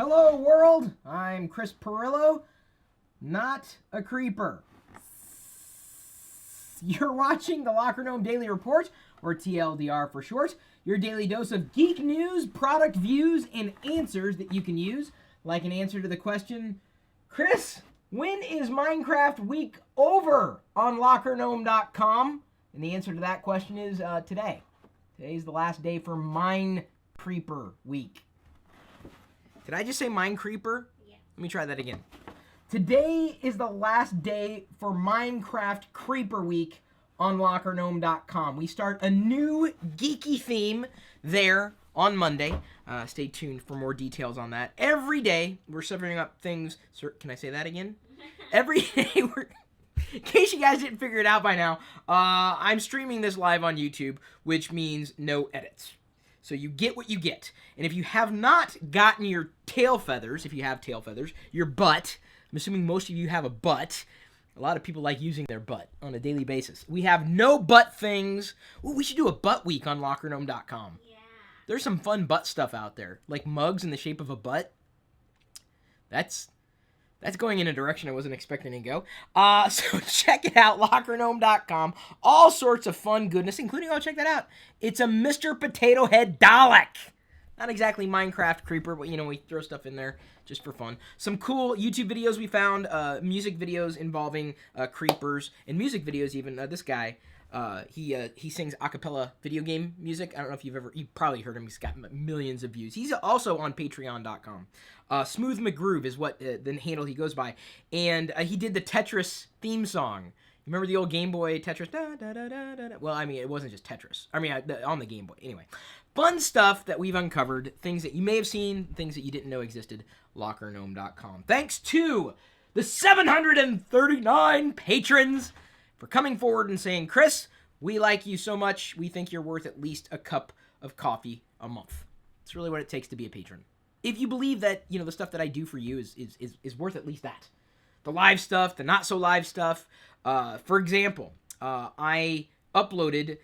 Hello world, I'm Chris Pirillo, not a creeper. You're watching the LockerGnome Daily Report, or TLDR for short, your daily dose of geek news, product views, and answers that you can use, like an answer to the question, Chris, when is Minecraft week over on LockerGnome.com? And the answer to that question is today. Today's the last day for Mine Creeper week. Did I just say Mine Creeper? Yeah. Let me try that again. Today is the last day for Minecraft Creeper Week on LockerGnome.com. We start a new geeky theme there on Monday. Stay tuned for more details on that. Every day, we're serving up things... Sir, can I say that again? Every day, we're... In case you guys didn't figure it out by now, I'm streaming this live on YouTube, which means no edits. So you get what you get. And if you have not gotten your tail feathers, if you have tail feathers, your butt, I'm assuming most of you have a butt. A lot of people like using their butt on a daily basis. We have no butt things. Ooh, we should do a butt week on LockerGnome.com. Yeah. There's some fun butt stuff out there, like mugs in the shape of a butt. That's going in a direction I wasn't expecting to go. So check it out, LockerGnome.com. All sorts of fun goodness, including, oh, check that out. It's a Mr. Potato Head Dalek. Not exactly Minecraft Creeper, but, you know, we throw stuff in there just for fun. Some cool YouTube videos we found, music videos involving creepers, and music videos even. This guy, he sings a cappella video game music. I don't know if you've probably heard him. He's got millions of views. He's also on Patreon.com. Smooth McGroove is what the handle he goes by. And he did the Tetris theme song. You remember the old Game Boy Tetris? Da, da, da, da, da. Well, I mean, it wasn't just Tetris. I mean, on the Game Boy. Anyway, fun stuff that we've uncovered. Things that you may have seen, things that you didn't know existed. LockerGnome.com. Thanks to the 739 patrons for coming forward and saying, Chris, we like you so much, we think you're worth at least a cup of coffee a month. It's really what it takes to be a patron. If you believe that, you know, the stuff that I do for you is worth at least that. The live stuff, the not so live stuff. For example, I uploaded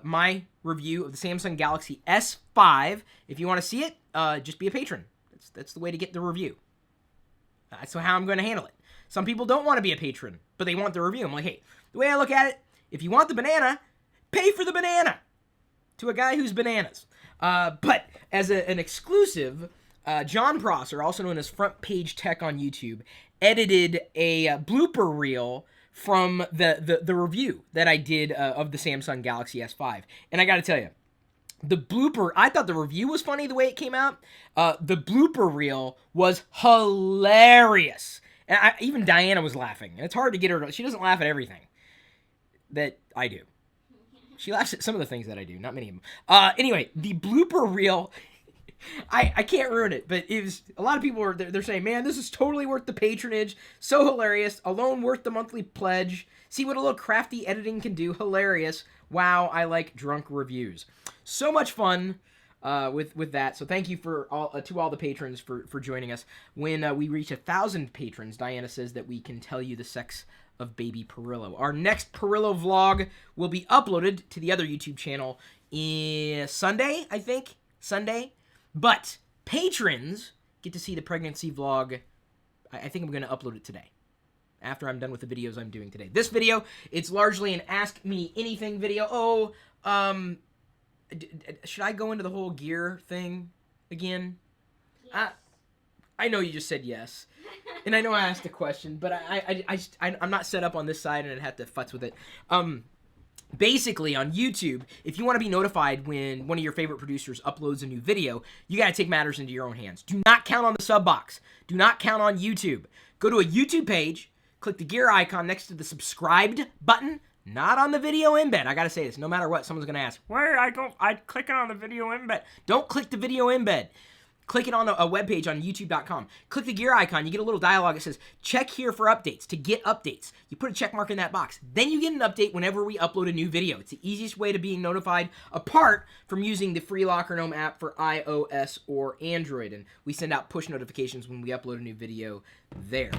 my review of the Samsung Galaxy S5. If you want to see it, just be a patron. That's the way to get the review. That's how I'm going to handle it. Some people don't want to be a patron, but they want the review. I'm like, hey, the way I look at it, if you want the banana, pay for the banana to a guy who's bananas. But as an exclusive, John Prosser, also known as Front Page Tech on YouTube, edited a blooper reel from the review that I did of the Samsung Galaxy S5. And I got to tell you, the blooper, I thought the review was funny the way it came out. The blooper reel was hilarious. And even Diana was laughing. And it's hard to get her, she doesn't laugh at everything that I do. She laughs at some of the things that I do, not many of them. Anyway, the blooper reel, I can't ruin it, but it was, a lot of people they're saying, man, this is totally worth the patronage. So hilarious. Alone worth the monthly pledge. See what a little crafty editing can do. Hilarious. Wow, I like drunk reviews. So much fun with that. So thank you to all the patrons for joining us. When we reach 1,000 patrons, Diana says that we can tell you the sex of baby Pirillo. Our next Pirillo vlog will be uploaded to the other YouTube channel Sunday, I think. Sunday. But patrons get to see the pregnancy vlog. I think I'm going to upload it today, after I'm done with the videos I'm doing today. This video, it's largely an Ask Me Anything video. Oh, should I go into the whole gear thing again? Yes. I know you just said yes. And I know I asked a question, but I'm not set up on this side, and I'd have to futz with it. Basically, on YouTube, if you want to be notified when one of your favorite producers uploads a new video, you got to take matters into your own hands. Do not count on the sub box. Do not count on YouTube. Go to a YouTube page, click the gear icon next to the subscribed button, not on the video embed. I got to say this, no matter what, someone's going to ask, where I click it on the video embed. Don't click the video embed. Click it on a webpage on youtube.com. Click the gear icon. You get a little dialogue that says, check here for updates, to get updates. You put a check mark in that box. Then you get an update whenever we upload a new video. It's the easiest way to being notified, apart from using the free LockerGnome app for iOS or Android. And we send out push notifications when we upload a new video there.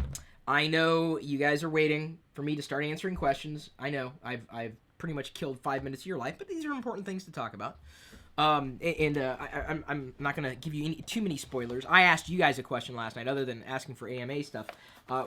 I know you guys are waiting for me to start answering questions. I know I've pretty much killed 5 minutes of your life, but these are important things to talk about. I'm not gonna give you too many spoilers. I asked you guys a question last night, other than asking for AMA stuff.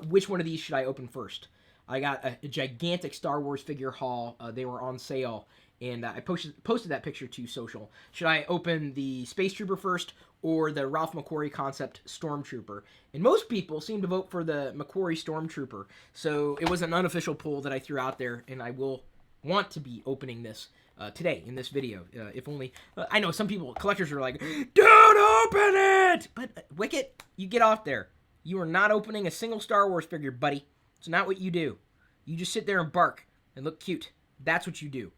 Which one of these should I open first? I got a gigantic Star Wars figure haul. They were on sale, and I posted that picture to social. Should I open the Space Trooper first or the Ralph McQuarrie concept Stormtrooper? And most people seem to vote for the McQuarrie Stormtrooper. So it was an unofficial poll that I threw out there, and I will want to be opening this today in this video. If only I know some people, collectors, are like, "Don't open it!" But Wicket, you get off there. You are not opening a single Star Wars figure, buddy. It's not what you do. You just sit there and bark and look cute. That's what you do.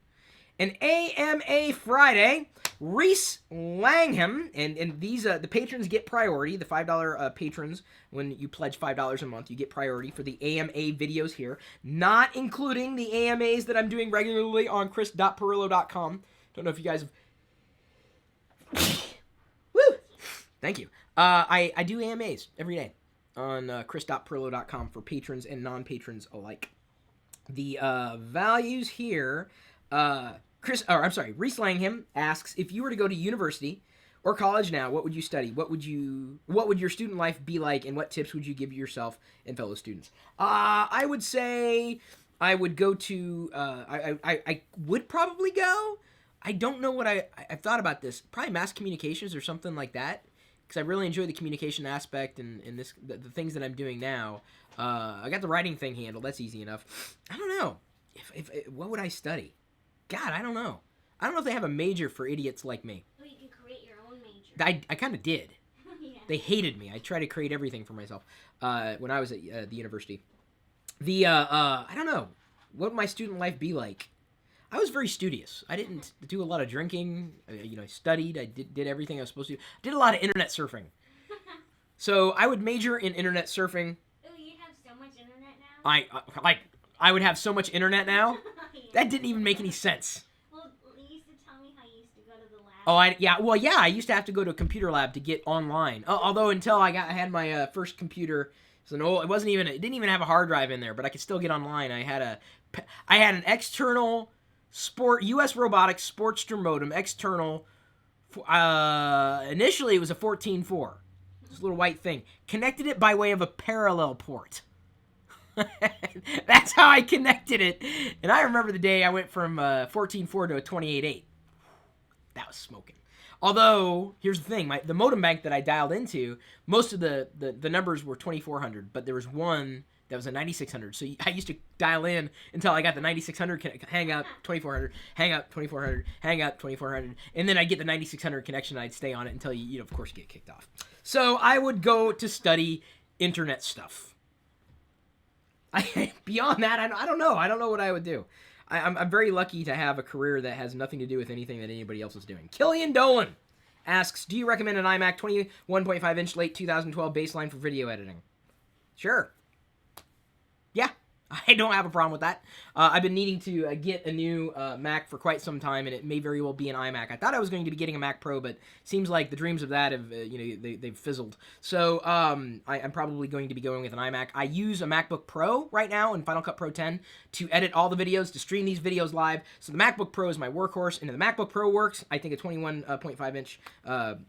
An AMA Friday, Reese Langham, and these the patrons get priority. The $5 patrons, when you pledge $5 a month, you get priority for the AMA videos here, not including the AMAs that I'm doing regularly on chris.pirillo.com. Don't know if you guys have... Woo! Thank you. I do AMAs every day on chris.pirillo.com for patrons and non-patrons alike. The values here... Reese Langham asks, if you were to go to university or college now, what would you study? What would your student life be like, and what tips would you give yourself and fellow students? I would say I would go to, I would probably go. I don't know what I've thought about this. Probably mass communications or something like that, because I really enjoy the communication aspect and the things that I'm doing now. I got the writing thing handled. That's easy enough. I don't know. If what would I study? God, I don't know. I don't know if they have a major for idiots like me. Well, you can create your own major. I kind of did. Yeah. They hated me. I tried to create everything for myself when I was at the university. I don't know. What would my student life be like? I was very studious. I didn't do a lot of drinking. I studied. I did everything I was supposed to do. I did a lot of internet surfing. So I would major in internet surfing. Oh, you have so much internet now? I would have so much internet now? Yeah. That didn't even make any sense. Well, you used to tell me how you used to go to the lab. I used to have to go to a computer lab to get online. Although until I had my first computer, it didn't even have a hard drive in there, but I could still get online. I had an external US Robotics Sportster modem, external. Initially it was a 14.4. This little white thing. Connected it by way of a parallel port. That's how I connected it. And I remember the day I went from 14.4 to a 28.8. That was smoking. Although, here's the thing. The modem bank that I dialed into, most of the numbers were 2400, but there was one that was a 9600. So I used to dial in until I got the 9600, hang up 2400, hang up 2400, hang up 2400, and then I'd get the 9600 connection and I'd stay on it until you of course, get kicked off. So I would go to study internet stuff. Beyond that, I don't know. I don't know what I would do. I'm very lucky to have a career that has nothing to do with anything that anybody else is doing. Killian Dolan asks, do you recommend an iMac 21.5-inch late 2012 baseline for video editing? Sure. Yeah, I don't have a problem with that. I've been needing to get a new Mac for quite some time, and it may very well be an iMac. I thought I was going to be getting a Mac Pro, but seems like the dreams of that have, they've fizzled. So I'm probably going to be going with an iMac. I use a MacBook Pro right now in Final Cut Pro 10 to edit all the videos, to stream these videos live. So the MacBook Pro is my workhorse, and if the MacBook Pro works, I think a 21.5-inch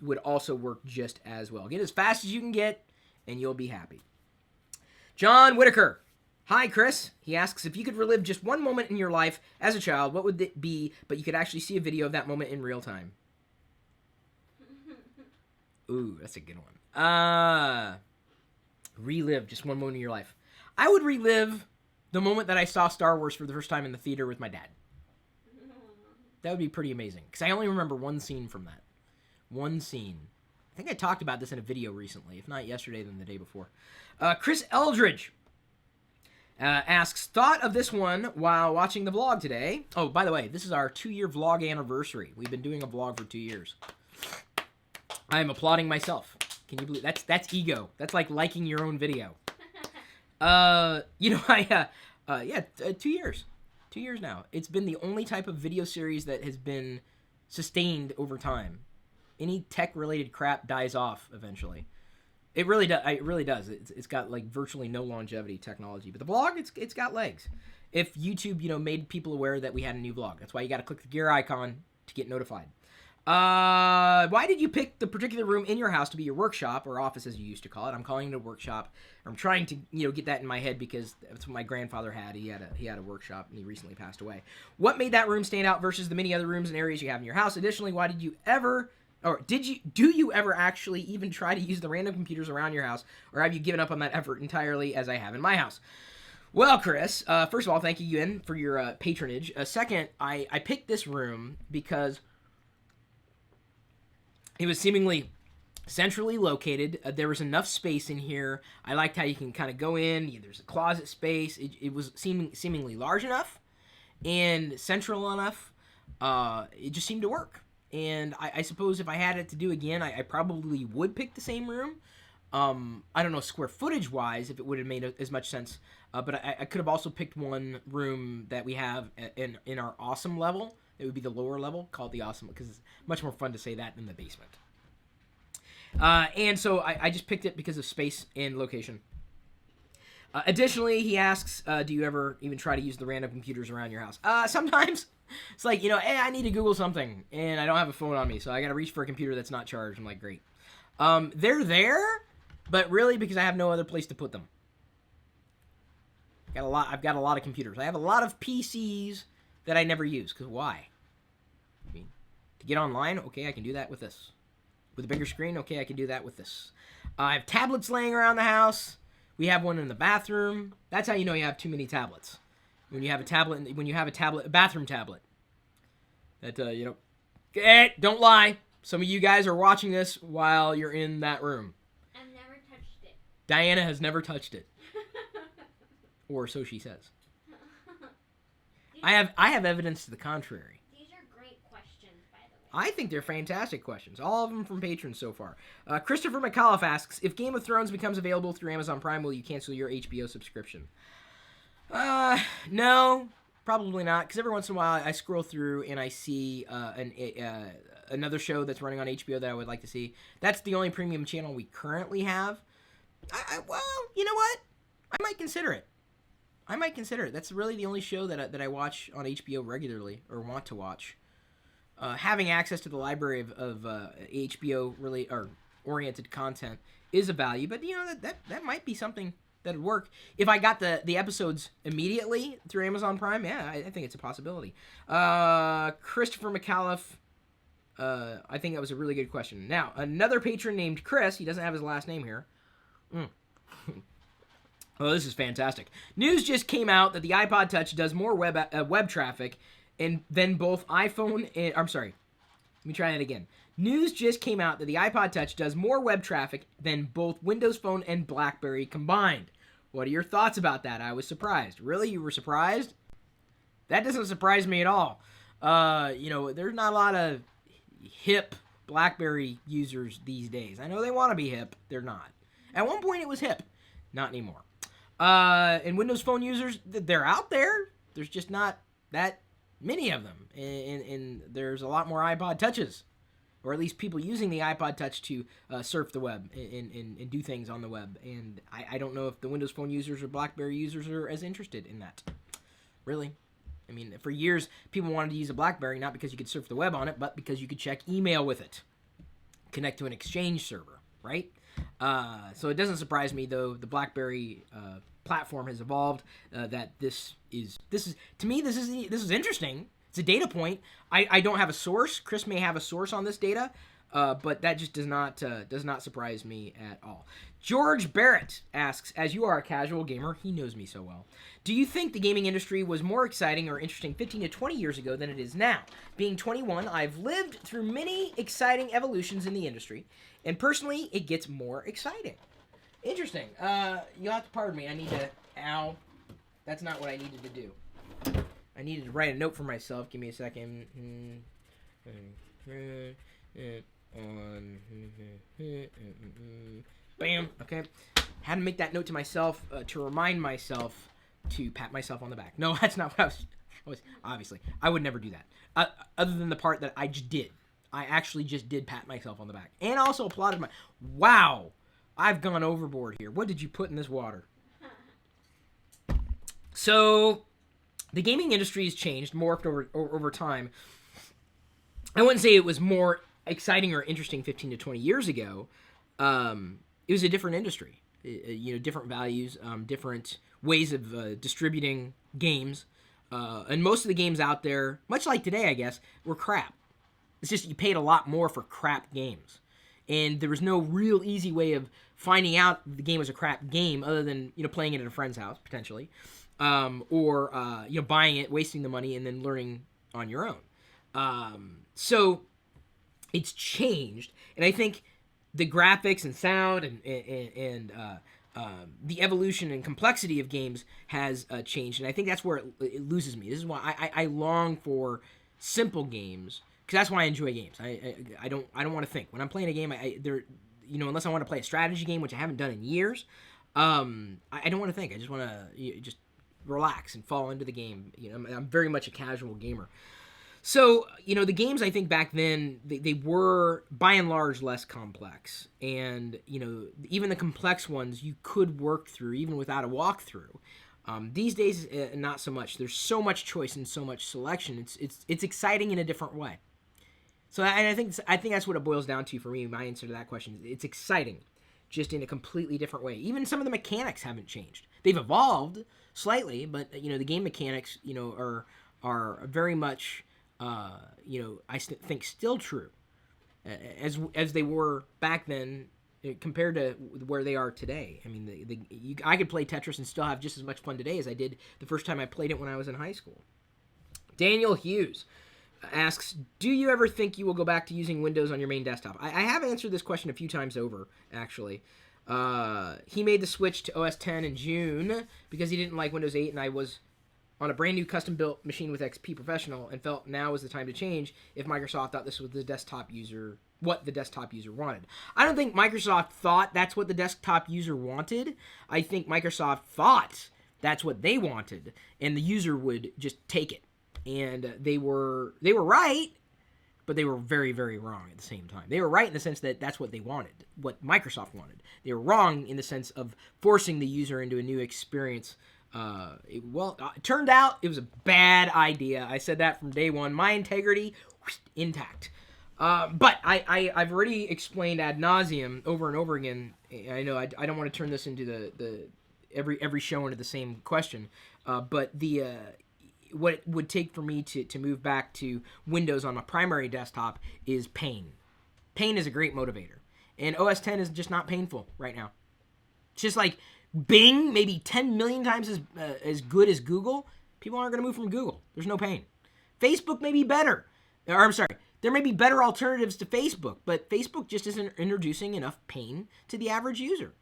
would also work just as well. Get as fast as you can get, and you'll be happy. John Whitaker. Hi, Chris. He asks, if you could relive just one moment in your life as a child, what would it be, but you could actually see a video of that moment in real time? Ooh, that's a good one. Relive just one moment in your life. I would relive the moment that I saw Star Wars for the first time in the theater with my dad. That would be pretty amazing, because I only remember one scene from that. One scene. I think I talked about this in a video recently, if not yesterday, then the day before. Chris Eldridge asks, thought of this one while watching the vlog today. Oh, by the way, this is our 2-year vlog anniversary. We've been doing a vlog for 2 years. I am applauding myself. Can you believe that's ego? That's like liking your own video. 2 years. 2 years now. It's been the only type of video series that has been sustained over time. Any tech-related crap dies off eventually. It really does. It really does. It's got like virtually no longevity technology. But the vlog, it's got legs. If YouTube, made people aware that we had a new vlog, that's why you got to click the gear icon to get notified. Why did you pick the particular room in your house to be your workshop, or office as you used to call it? I'm calling it a workshop. I'm trying to, get that in my head because that's what my grandfather had. He had a workshop, and he recently passed away. What made that room stand out versus the many other rooms and areas you have in your house? Additionally, why did you ever, or do you ever actually even try to use the random computers around your house, or have you given up on that effort entirely, as I have in my house? Well, Chris, first of all, thank you again for your patronage. Second, I picked this room because it was seemingly centrally located. There was enough space in here. I liked how you can kind of go in. There's a closet space. It was seemingly large enough and central enough. It just seemed to work. And I suppose if I had it to do again, I probably would pick the same room. I don't know square footage wise if it would have made as much sense. But I could have also picked one room that we have in our awesome level. It would be the lower level, called the awesome, because it's much more fun to say that than the basement. And so I just picked it because of space and location. Additionally, he asks, do you ever even try to use the random computers around your house? Sometimes. It's like, hey, I need to Google something, and I don't have a phone on me, so I got to reach for a computer that's not charged. I'm like, great. They're there, but really because I have no other place to put them. I've got a lot of computers. I have a lot of PCs that I never use, because why? I mean, to get online, okay, I can do that with this. With a bigger screen, okay, I can do that with this. I have tablets laying around the house. We have one in the bathroom. That's how you know you have too many tablets. When you have a bathroom tablet. That, don't lie. Some of you guys are watching this while you're in that room. I've never touched it. Diana has never touched it. Or so she says. I have evidence to the contrary. These are great questions, by the way. I think they're fantastic questions. All of them from patrons so far. Christopher McAuliffe asks, if Game of Thrones becomes available through Amazon Prime, will you cancel your HBO subscription? No, probably not. Because every once in a while I scroll through and I see another show that's running on HBO that I would like to see. That's the only premium channel we currently have. Well, you know what? I might consider it. That's really the only show that I watch on HBO regularly, or want to watch. Having access to the library of HBO really or oriented content is a value, but that might be something that would work if I got the episodes immediately through Amazon Prime. Yeah, I think it's a possibility. Christopher McAuliffe, I think that was a really good question. Now, another patron named Chris. He doesn't have his last name here. Oh, this is fantastic. News just came out that the iPod Touch does more web traffic than both iPhone and... I'm sorry. Let me try that again. News just came out that the iPod Touch does more web traffic than both Windows Phone and BlackBerry combined. What are your thoughts about that? I was surprised. Really? You were surprised? That doesn't surprise me at all. There's not a lot of hip BlackBerry users these days. I know they want to be hip. They're not. At one point it was hip. Not anymore. And Windows Phone users, they're out there. There's just not that many of them. And there's a lot more iPod Touches. Or at least people using the iPod Touch to surf the web and do things on the web. And I don't know if the Windows Phone users or BlackBerry users are as interested in that. Really. I mean, for years, people wanted to use a BlackBerry not because you could surf the web on it, but because you could check email with it. Connect to an Exchange server, right? So it doesn't surprise me, though, the BlackBerry platform has evolved. That this is to me this is interesting. It's a data point. I don't have a source. Chris may have a source on this data, but that just does not surprise me at all. George Barrett asks, as you are a casual gamer, he knows me so well, do you think the gaming industry was more exciting or interesting 15 to 20 years ago than it is now? Being 21, I've lived through many exciting evolutions in the industry, and personally, it gets more exciting. Interesting. You'll have to pardon me. I need to... Ow. That's not what I needed to do. I needed to write a note for myself. Give me a second. Bam. Okay. Had to make that note to myself to remind myself to pat myself on the back. No, that's not what I was obviously, I would never do that. Other than the part that I just did. I actually just did pat myself on the back. And also applauded my... Wow. I've gone overboard here. What did you put in this water? So... The gaming industry has changed, morphed over time. I wouldn't say it was more exciting or interesting 15 to 20 years ago. It was a different industry, different values, different ways of distributing games. And most of the games out there, much like today, I guess, were crap. It's just you paid a lot more for crap games. And there was no real easy way of finding out the game was a crap game other than, playing it at a friend's house, potentially. Or buying it, wasting the money, and then learning on your own. So it's changed. And I think the graphics and sound and the evolution and complexity of games has changed. And I think that's where it loses me. This is why I long for simple games, because that's why I enjoy games. I don't want to think when I'm playing a game. Unless I want to play a strategy game, which I haven't done in years. I don't want to think. I just want to just relax and fall into the game. I'm very much a casual gamer. So, the games, I think back then, they were, by and large, less complex. And, even the complex ones you could work through, even without a walkthrough. These days, not so much. There's so much choice and so much selection. It's exciting in a different way. So, and I think that's what it boils down to for me, my answer to that question. It's exciting, just in a completely different way. Even some of the mechanics haven't changed. They've evolved slightly, but, the game mechanics, are very much... I think still true, as they were back then compared to where they are today. I mean, I could play Tetris and still have just as much fun today as I did the first time I played it when I was in high school. Daniel Hughes asks, do you ever think you will go back to using Windows on your main desktop? I have answered this question a few times over, actually. He made the switch to OS X in June because he didn't like Windows 8, and I was on a brand new custom-built machine with XP Professional, and felt now was the time to change if Microsoft thought this was what the desktop user wanted. I don't think Microsoft thought that's what the desktop user wanted. I think Microsoft thought that's what they wanted, and the user would just take it. And they were right, but they were very, very wrong at the same time. They were right in the sense that that's what they wanted, what Microsoft wanted. They were wrong in the sense of forcing the user into a new experience. It turned out it was a bad idea. I said that from day one. My integrity, intact. But I've already explained ad nauseum over and over again. I know I don't want to turn this into the every show into the same question. But what it would take for me to move back to Windows on my primary desktop is pain. Pain is a great motivator. And OS X is just not painful right now. It's just like Bing, maybe 10 million times as good as Google. People aren't going to move from Google. There's no pain. Facebook may be better. Or, I'm sorry, there may be better alternatives to Facebook, but Facebook just isn't introducing enough pain to the average user.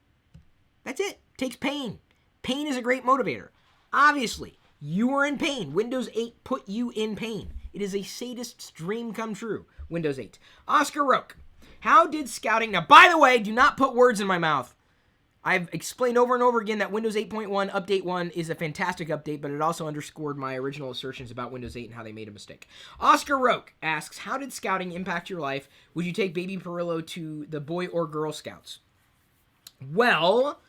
That's it. Takes pain. Pain is a great motivator. Obviously, you are in pain. Windows 8 put you in pain. It is a sadist's dream come true. Windows 8. Oscar Roke. How did scouting... Now, by the way, do not put words in my mouth. I've explained over and over again that Windows 8.1 Update 1 is a fantastic update, but it also underscored my original assertions about Windows 8 and how they made a mistake. Oscar Roke asks, how did scouting impact your life? Would you take baby Pirillo to the Boy or Girl Scouts? Well,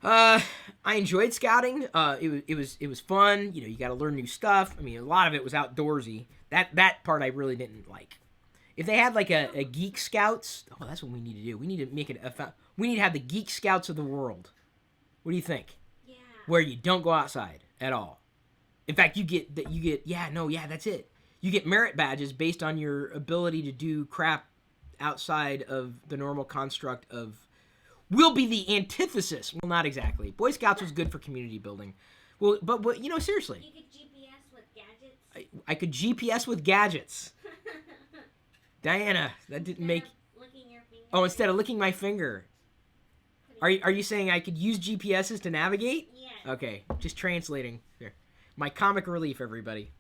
I enjoyed scouting. It was fun. You got to learn new stuff. I mean, a lot of it was outdoorsy. That part I really didn't like. If they had like a Geek Scouts, that's what we need to do. We need to make it we need to have the Geek Scouts of the world. What do you think? Yeah. Where you don't go outside at all. In fact, that's it. You get merit badges based on your ability to do crap outside of the normal construct of. Will be the antithesis. Well, not exactly. Boy Scouts was good for community building. Well, but seriously. You could GPS with gadgets. I could GPS with gadgets. Diana, that didn't make... Licking your finger. Oh, instead of licking my finger. Are you saying I could use GPSs to navigate? Yeah. Okay, just translating. Here. My comic relief, everybody.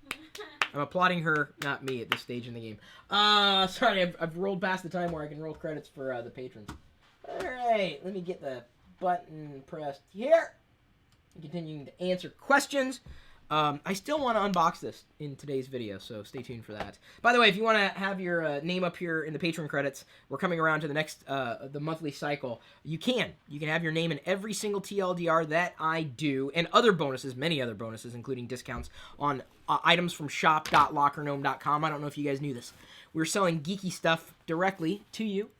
I'm applauding her, not me, at this stage in the game. Sorry, I've rolled past the time where I can roll credits for the patrons. Alright, let me get the button pressed here. Continuing to answer questions. I still want to unbox this in today's video, so stay tuned for that. By the way, if you want to have your name up here in the Patron credits, we're coming around to the next, the monthly cycle. You can have your name in every single TLDR that I do, and other bonuses, many other bonuses, including discounts on items from shop.lockergnome.com. I don't know if you guys knew this. We're selling geeky stuff directly to you,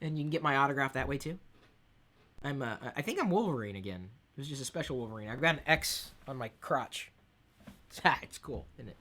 and you can get my autograph that way too. I think I'm Wolverine again. It was just a special Wolverine. I've got an X on my crotch. It's cool, isn't it?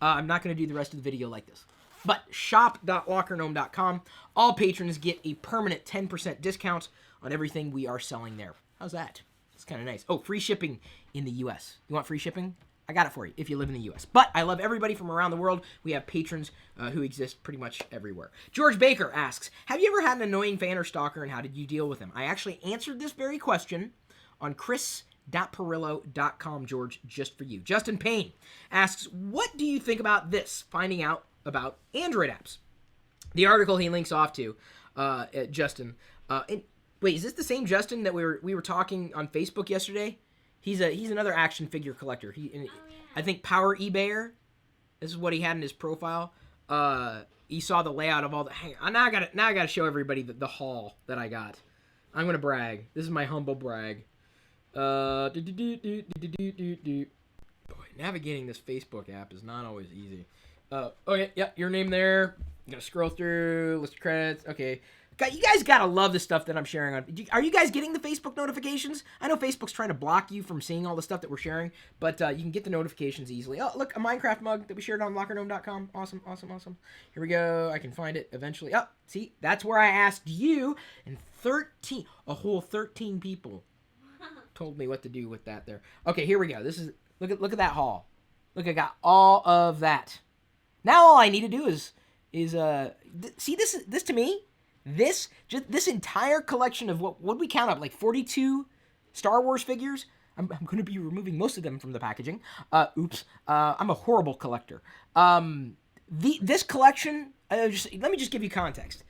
I'm not going to do the rest of the video like this. But shop.lockergnome.com. All patrons get a permanent 10% discount on everything we are selling there. How's that? It's kind of nice. Oh, free shipping in the U.S. You want free shipping? I got it for you if you live in the U.S. But I love everybody from around the world. We have patrons who exist pretty much everywhere. George Baker asks, have you ever had an annoying fan or stalker, and how did you deal with him? I actually answered this very question on chris.pirillo.com, George, just for you. Justin Payne asks, what do you think about this, finding out about Android apps? The article he links off to, Justin. Wait, is this the same Justin that we were talking on Facebook yesterday? He's another action figure collector. I think Power eBayer. This is what he had in his profile. He saw the layout of all the. Hang on, now I gotta show everybody the haul that I got. I'm gonna brag. This is my humble brag. Boy, navigating this Facebook app is not always easy. Okay, yep, your name there. You gotta scroll through, list of credits. Okay. You guys gotta love the stuff that I'm sharing on. Are you guys getting the Facebook notifications? I know Facebook's trying to block you from seeing all the stuff that we're sharing, but you can get the notifications easily. Oh, look, a Minecraft mug that we shared on LockerGnome.com. Awesome, awesome, awesome. Here we go. I can find it eventually. Oh, see, that's where I asked you, and a whole 13 people told me what to do with that there. Okay, here we go. This is look at that haul. Look, I got all of that. Now all I need to do is see this to me. This entire collection of what we count up, like 42 Star Wars figures. I'm going to be removing most of them from the packaging. Oops. I'm a horrible collector. This collection. Let me just give you context.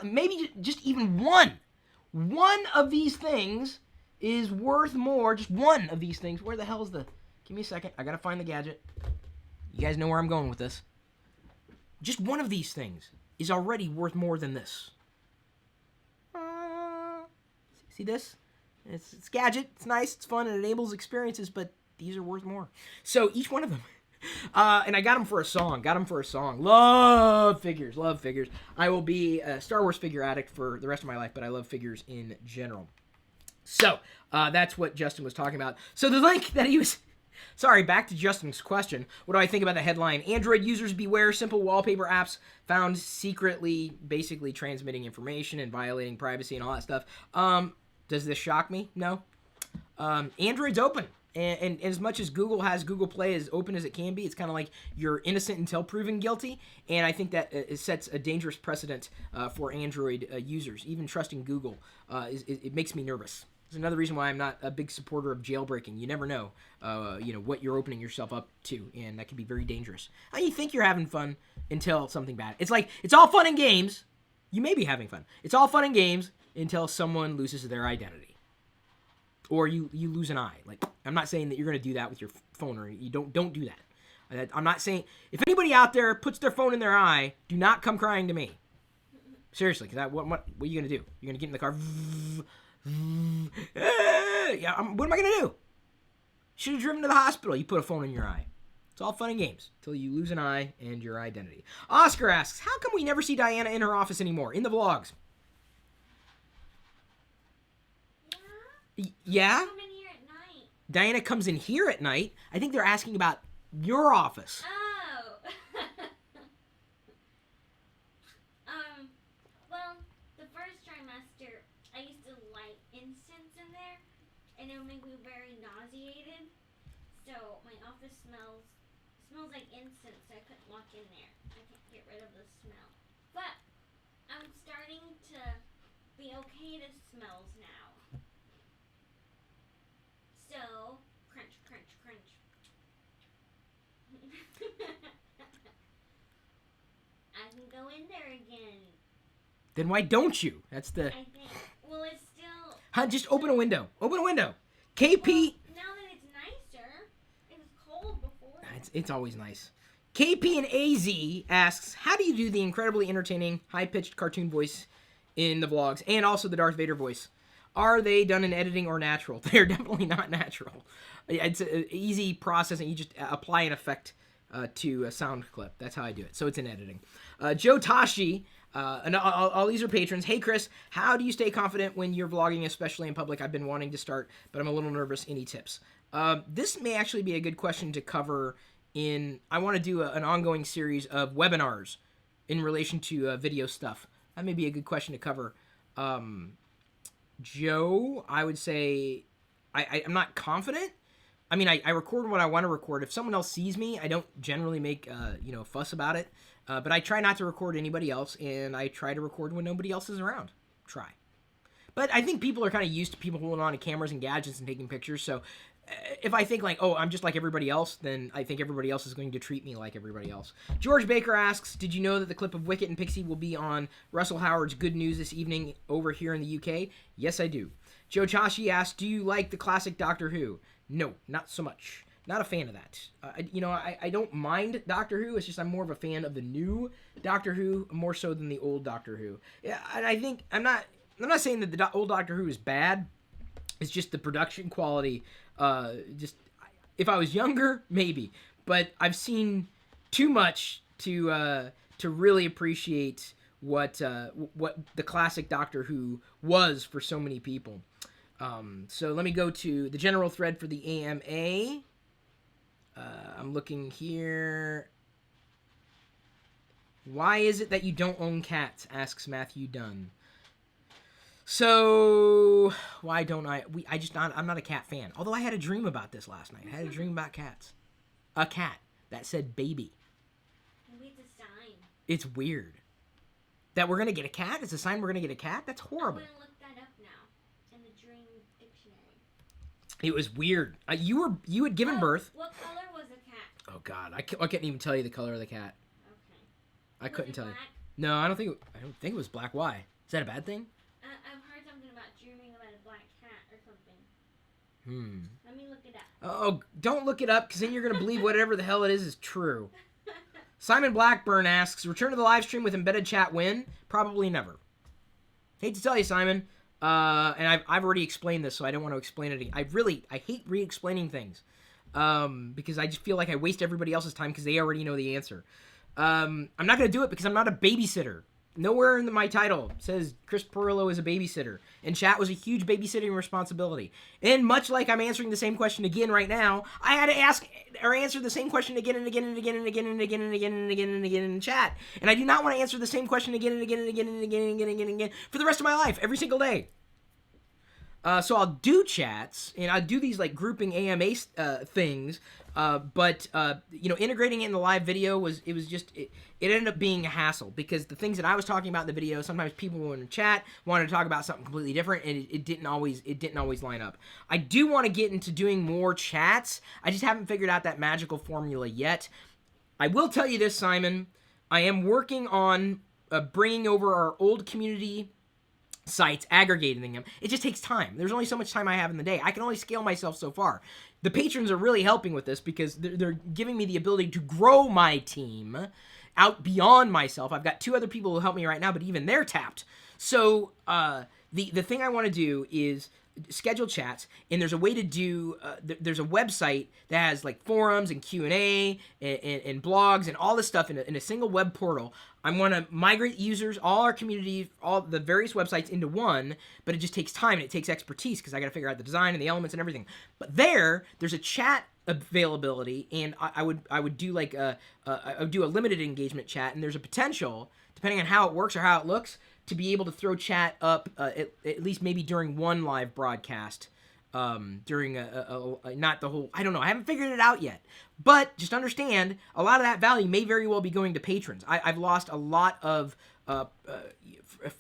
Maybe just even one of these things is worth more. Just one of these things. Where the hell is the? Give me a second. I gotta find the gadget. You guys know where I'm going with this. Just one of these things is already worth more than this. See this? It's gadget. It's nice. It's fun. It enables experiences, but these are worth more. So each one of them. And I got them for a song. Love figures. I will be a Star Wars figure addict for the rest of my life, but I love figures in general. So that's what Justin was talking about. So the link that he was... Sorry, back to Justin's question. What do I think about the headline? Android users beware, simple wallpaper apps found secretly basically transmitting information and violating privacy and all that stuff. Does this shock me? No. Android's open. And as much as Google has Google Play as open as it can be, it's kind of like you're innocent until proven guilty. And I think that it sets a dangerous precedent for Android users. Even trusting Google, it makes me nervous. It's another reason why I'm not a big supporter of jailbreaking. You never know, what you're opening yourself up to, and that can be very dangerous. You think you're having fun until something bad. It's like, it's all fun and games. You may be having fun. It's all fun and games until someone loses their identity. Or you lose an eye. Like, I'm not saying that you're going to do that with your phone, or you don't do that. I'm not saying, if anybody out there puts their phone in their eye, do not come crying to me. Seriously, because what are you going to do? You're going to get in the car, what am I gonna do? Should have driven to the hospital. You put a phone in your eye. It's all fun and games until you lose an eye and your identity. Oscar asks, how come we never see Diana in her office anymore in the vlogs? Yeah? Come in here at night. Diana comes in here at night. I think they're asking about your office. Oh. Well, the first trimester, I used to light incense in there, and it would make me very nauseated. So my office smells like incense, so I couldn't walk in there. I can't get rid of the smell. But I'm starting to be okay to smells now. So, crunch, crunch, crunch. I can go in there again. Then why don't you? That's the... I think. Well, it's still... Just open a window. Open a window. KP... Well, now that it's nicer, it was It's always nice. KP and AZ asks, how do you do the incredibly entertaining, high-pitched cartoon voice in the vlogs, and also the Darth Vader voice? Are they done in editing or natural? They're definitely not natural. It's an easy process, and you just apply an effect to a sound clip. That's how I do it. So it's in editing. Joe Tashi, and all these are patrons. Hey, Chris, how do you stay confident when you're vlogging, especially in public? I've been wanting to start, but I'm a little nervous. Any tips? This may actually be a good question to cover I want to do an ongoing series of webinars in relation to video stuff. That may be a good question to cover. Joe, I would say I'm not confident. I mean, I record what I want to record. If someone else sees me, I don't generally make a fuss about it. But I try not to record anybody else, and I try to record when nobody else is around. Try. But I think people are kind of used to people holding on to cameras and gadgets and taking pictures, so if I think like, oh, I'm just like everybody else, then I think everybody else is going to treat me like everybody else. George Baker asks, did you know that the clip of Wicket and Pixie will be on Russell Howard's Good News this evening over here in the UK? Yes, I do. Joe Chashi asks, do you like the classic Doctor Who? No, not so much. Not a fan of that. I don't mind Doctor Who. It's just I'm more of a fan of the new Doctor Who more so than the old Doctor Who. Yeah, and I think I'm not saying that the old Doctor Who is bad. It's just the production quality. Just if I was younger, maybe, but I've seen too much to really appreciate what the classic Doctor Who was for so many people. So let me go to the general thread for the AMA. I'm looking here. Why is it that you don't own cats? Asks Matthew Dunn. So why don't I? I'm not a cat fan. Although I had a dream about this last night. I had a dream about cats. A cat that said baby. Maybe it's a sign. It's weird. That we're gonna get a cat? It's a sign we're gonna get a cat? That's horrible. I'm gonna look that up now in the dream dictionary. It was weird. You had given birth. What color was the cat? Oh God, I couldn't even tell you the color of the cat. Okay. I couldn't tell black? you. No, I don't think it was black. Why? Is that a bad thing? I've heard something about dreaming about a black cat or something. Let me look it up. Oh, don't look it up, because then you're going to believe whatever the hell it is true. Simon Blackburn asks, return to the live stream with embedded chat when? Probably never. Hate to tell you, Simon, and I've already explained this, so I don't want to explain it again. I hate re-explaining things, because I just feel like I waste everybody else's time because they already know the answer. I'm not going to do it because I'm not a babysitter. Nowhere in my title says Chris Pirillo is a babysitter. And chat was a huge babysitting responsibility. And much like I'm answering the same question again right now, I had to ask or answer the same question again and again and again and again and again and again and again and again in chat. And I do not want to answer the same question again and again and again and again and again and again and again for the rest of my life, every single day. So I'll do chats, and I'll do these like grouping AMA things, but integrating it in the live video it ended up being a hassle, because the things that I was talking about in the video, sometimes people in the chat wanted to talk about something completely different, and it didn't always line up. I do want to get into doing more chats. I just haven't figured out that magical formula yet. I will tell you this, Simon. I am working on bringing over our old community sites, aggregating them. It just takes time. There's only so much time I have in the day. I can only scale myself so far. The patrons are really helping with this because they're giving me the ability to grow my team out beyond myself. I've got 2 other people who help me right now, but even they're tapped. So the thing I want to do is schedule chats, and there's a way to do there's a website that has like forums and Q&A and blogs and all this stuff in a single web portal. I want to migrate users, all our community, all the various websites into one, but it just takes time and it takes expertise because I got to figure out the design and the elements and everything. But there's a chat availability, and I would do like I would do a limited engagement chat, and there's a potential, depending on how it works or how it looks, to be able to throw chat up at least maybe during one live broadcast, during not the whole, I don't know, I haven't figured it out yet. But just understand, a lot of that value may very well be going to patrons. I've lost a lot of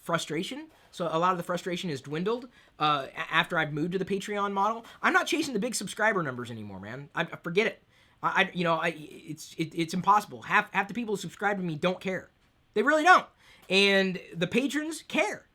frustration, so a lot of the frustration has dwindled after I've moved to the Patreon model. I'm not chasing the big subscriber numbers anymore, man. I forget it. It's impossible. Half the people who subscribe to me don't care. They really don't. And the patrons care.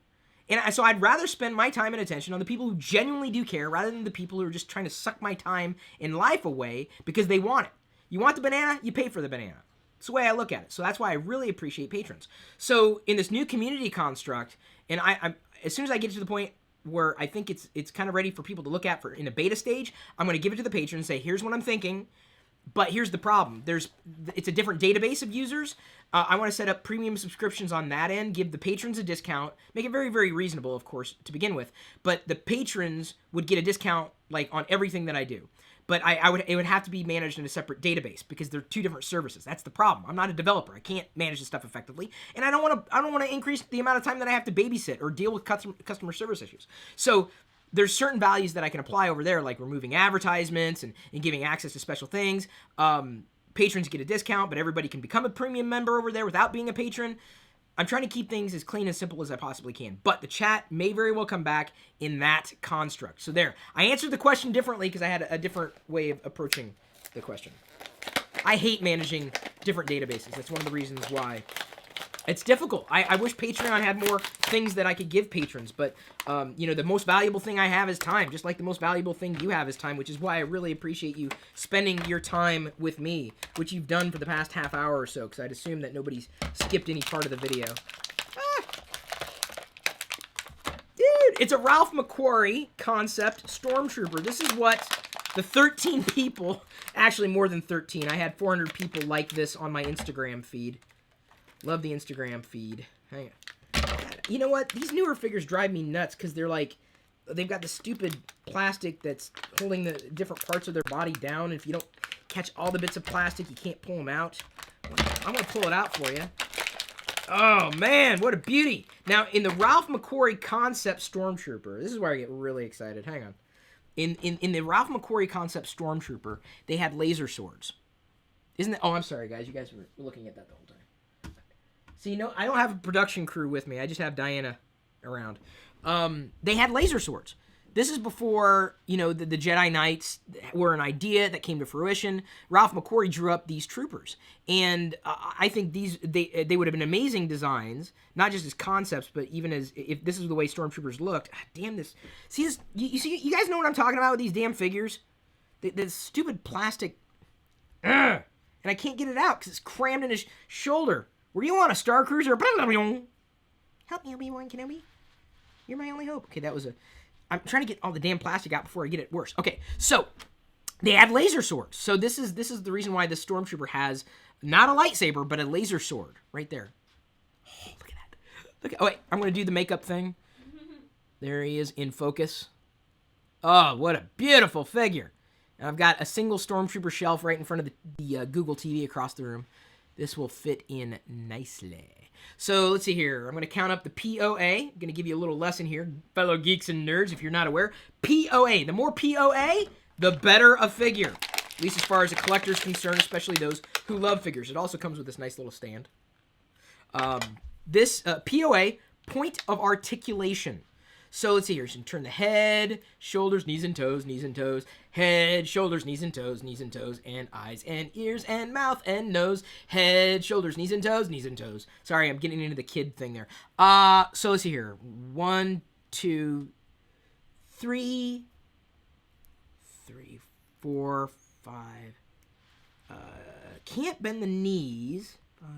And so I'd rather spend my time and attention on the people who genuinely do care rather than the people who are just trying to suck my time and life away because they want it. You want the banana, you pay for the banana. It's the way I look at it. So that's why I really appreciate patrons. So in this new community construct, and I'm as soon as I get to the point where I think it's kind of ready for people to look at for in a beta stage, I'm going to give it to the patrons and say, here's what I'm thinking. But here's the problem. It's a different database of users. I want to set up premium subscriptions on that end, give the patrons a discount, make it very, very reasonable, of course, to begin with. But the patrons would get a discount like on everything that I do. But it would have to be managed in a separate database because they're two different services. That's the problem. I'm not a developer. I can't manage this stuff effectively, and I don't want to increase the amount of time that I have to babysit or deal with customer service issues. So there's certain values that I can apply over there, like removing advertisements and giving access to special things. Patrons get a discount, but everybody can become a premium member over there without being a patron. I'm trying to keep things as clean and simple as I possibly can. But the chat may very well come back in that construct. So there. I answered the question differently because I had a different way of approaching the question. I hate managing different databases. That's one of the reasons why it's difficult. I wish Patreon had more things that I could give patrons, but the most valuable thing I have is time, just like the most valuable thing you have is time, which is why I really appreciate you spending your time with me, which you've done for the past half hour or so, because I'd assume that nobody's skipped any part of the video. Dude, it's a Ralph McQuarrie concept Stormtrooper. This is what the 13 people, actually more than 13, I had 400 people like this on my Instagram feed. Love the Instagram feed. Hang on. You know what? These newer figures drive me nuts because they've got the stupid plastic that's holding the different parts of their body down. And if you don't catch all the bits of plastic, you can't pull them out. I'm going to pull it out for you. Oh, man, what a beauty. Now, in the Ralph McQuarrie concept Stormtrooper, this is where I get really excited. Hang on. In the Ralph McQuarrie concept Stormtrooper, they had laser swords. Isn't it? Oh, I'm sorry, guys. You guys were looking at that the whole time. So, I don't have a production crew with me. I just have Diana around. They had laser swords. This is before, the Jedi Knights were an idea that came to fruition. Ralph McQuarrie drew up these troopers. And I think they would have been amazing designs, not just as concepts, but even as, if this is the way Stormtroopers looked. Damn this. See this? You guys know what I'm talking about with these damn figures? The stupid plastic. Ugh. And I can't get it out because it's crammed in his shoulder. Where do you want a Star Cruiser? Help me, Obi-Wan Kenobi. You're my only hope. Okay, I'm trying to get all the damn plastic out before I get it worse. Okay, so they had laser swords. So this is the reason why this Stormtrooper has not a lightsaber, but a laser sword right there. Oh, look at that. Oh, wait, I'm going to do the makeup thing. There he is in focus. Oh, what a beautiful figure. And I've got a single Stormtrooper shelf right in front of the Google TV across the room. This will fit in nicely. So let's see here. I'm going to count up the POA. I'm going to give you a little lesson here, fellow geeks and nerds, if you're not aware. POA. The more POA, the better a figure. At least as far as a collector's concerned, especially those who love figures. It also comes with this nice little stand. This POA, point of articulation. So let's see here. So you can turn the head, shoulders, knees and toes, head, shoulders, knees and toes, and eyes and ears and mouth and nose, head, shoulders, knees and toes. Sorry, I'm getting into the kid thing there. So let's see here. 1, 2, 3, 4, 5. Can't bend the knees. 5.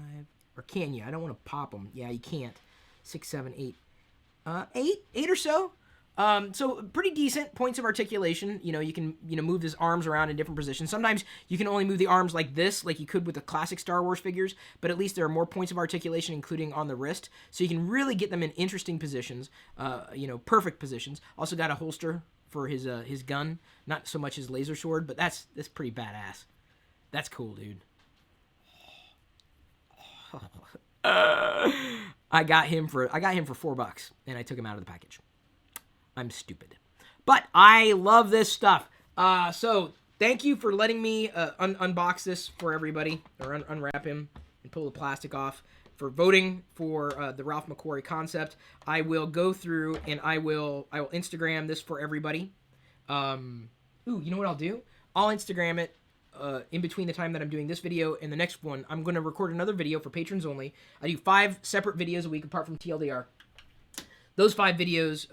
Or can you? I don't want to pop them. Yeah, you can't. 6, 7, 8. 8 or so. So pretty decent points of articulation. You can, move his arms around in different positions. Sometimes you can only move the arms like this, like you could with the classic Star Wars figures, but at least there are more points of articulation, including on the wrist. So you can really get them in interesting positions, perfect positions. Also got a holster for his gun. Not so much his laser sword, but that's pretty badass. That's cool, dude. I got him for $4, and I took him out of the package. I'm stupid, but I love this stuff. So thank you for letting me unbox this for everybody, or unwrap him and pull the plastic off. For voting for the Ralph McQuarrie concept, I will go through and I will Instagram this for everybody. You know what I'll do? I'll Instagram it. In between the time that I'm doing this video and the next one, I'm going to record another video for patrons only. I do 5 separate videos a week apart from TLDR. Those 5 videos,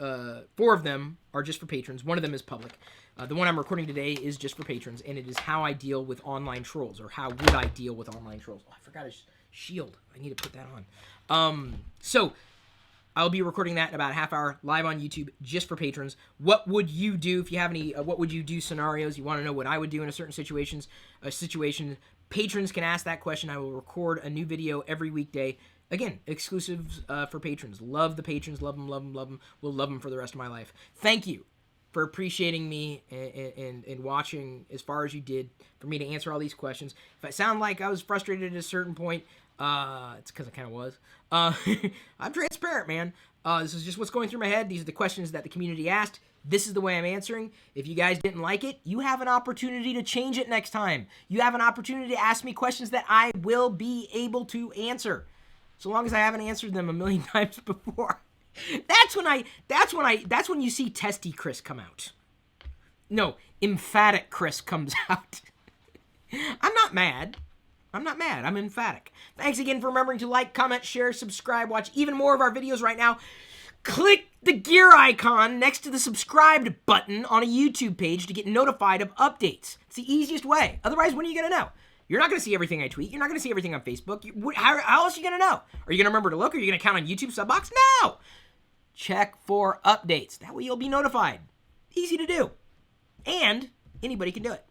4 of them are just for patrons. 1 of them is public. The one I'm recording today is just for patrons, and it is how I deal with online trolls, or how would I deal with online trolls. Oh, I forgot a shield. I need to put that on. So I'll be recording that in about a half hour live on YouTube just for patrons. What would you do if you have any, what would you do scenarios? You want to know what I would do in a certain situation. Patrons can ask that question. I will record a new video every weekday. Again, exclusives for patrons. Love the patrons. Love them, love them, love them. We'll love them for the rest of my life. Thank you for appreciating me and watching as far as you did for me to answer all these questions. If I sound like I was frustrated at a certain point, it's because I kind of was. I'm transparent, man. This is just what's going through my head. These are the questions that the community asked. This is the way I'm answering. If you guys didn't like it, you have an opportunity to change it next time. You have an opportunity to ask me questions that I will be able to answer. So long as I haven't answered them a million times before. That's when you see Testy Chris come out. No, Emphatic Chris comes out. I'm not mad. I'm emphatic. Thanks again for remembering to like, comment, share, subscribe, watch even more of our videos right now. Click the gear icon next to the subscribed button on a YouTube page to get notified of updates. It's the easiest way. Otherwise, when are you going to know? You're not going to see everything I tweet. You're not going to see everything on Facebook. How else are you going to know? Are you going to remember to look? Are you going to count on YouTube sub box? No! Check for updates. That way you'll be notified. Easy to do. And anybody can do it.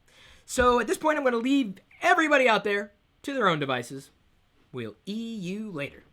So at this point, I'm going to leave everybody out there to their own devices. We'll you later.